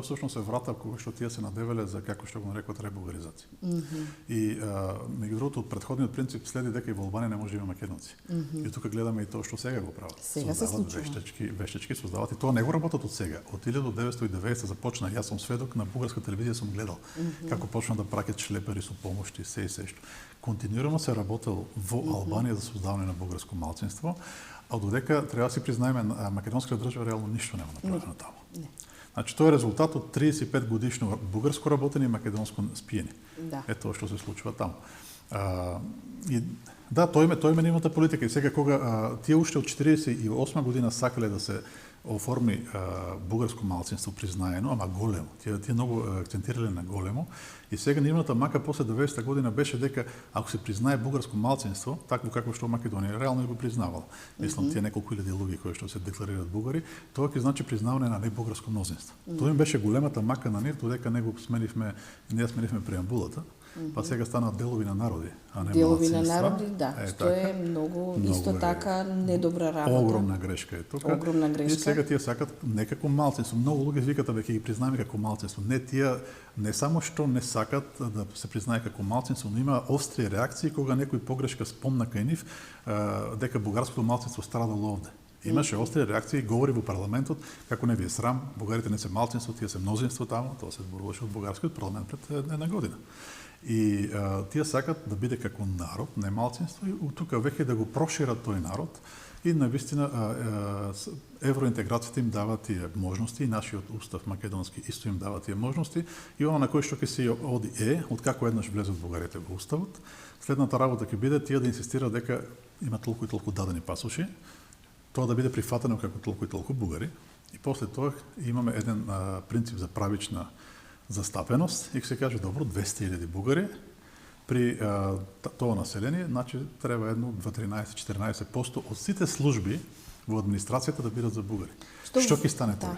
всушност е врата кога што тие се надевале за како што го нарекуваат ребулгаризација. И меѓу другото од претходниот принцип следи дека и во Албанија не може да има македонци. И тука гледаме и тоа што сега го прават. Сега се случува. Вештачки создават и тоа не го работат од сега. Од 1990 започна, јас сум сведок на бугарска телевизија сум гледал како почна да праќаат шлепери со помошти се и се што. Континуирано се работел во Албанија за создавање на бугарско малцинство, а додека треба да си признаеме македонската држава реално ништо нема направено таму. Значи тоа е резултат од 35 годишно бугарско работење и македонско спиење. Ето што се случува таму. И да, тоа е нивната политика и сега кога тие уште од 48 година сакале да се оформи бугарско малцинство признаено, ама големо. Тие многу акцентирале на големо и сега нивната мака после 90-та година беше дека ако се признае бугарско малцинство, такво како што Македонија реално го признавала. Мислам тие неколку илјади луѓе кои што се декларираат бугари, тоа ќе значи признавање на небугарско мнозинство. Тоа им беше големата мака на нив, додека не сменивме преамбулата. Па сега станаат делови на народи, а не делови малцинства. на народи, да, што е многу исто така недобра работа. Огромна грешка е тука. Огромна грешка. И сега тие сакат некако малцинство. Многу луѓе викаат дека ќе ги признаеме како малцинство. Не, тие не само што не сакат да се признае како малцинство, но има остри реакции кога некој погрешка спомна кај нив дека бугарското малцинство страдало овде. Имаше остри реакции, говори во парламентот како не ви е срам, бугарите не се малцинство, тие се мнозинство таму, тоа се зборуваше од бугарскиот парламент пред една година. И тие сакат да биде како народ, не малцинство, и тука веќе да го прошират тој народ и навистина евроинтеграцијата им дава тие можности, и нашиот устав македонски исто им дава тие можности, и она на кој што ќе се оди откако еднаш влезат бугарите во уставот, следната работа ќе биде тие да инсистираат дека има толку и толку дадени пасоши, тоа да биде прифатено како толку и толку бугари, и после тоа имаме еден принцип за правична застапеност и ќе се каже добро 200.000 бугари при тоа население, значи треба едно 13-14% од сите служби во администрацијата да бидат за бугари. Што ќе стане тогаш?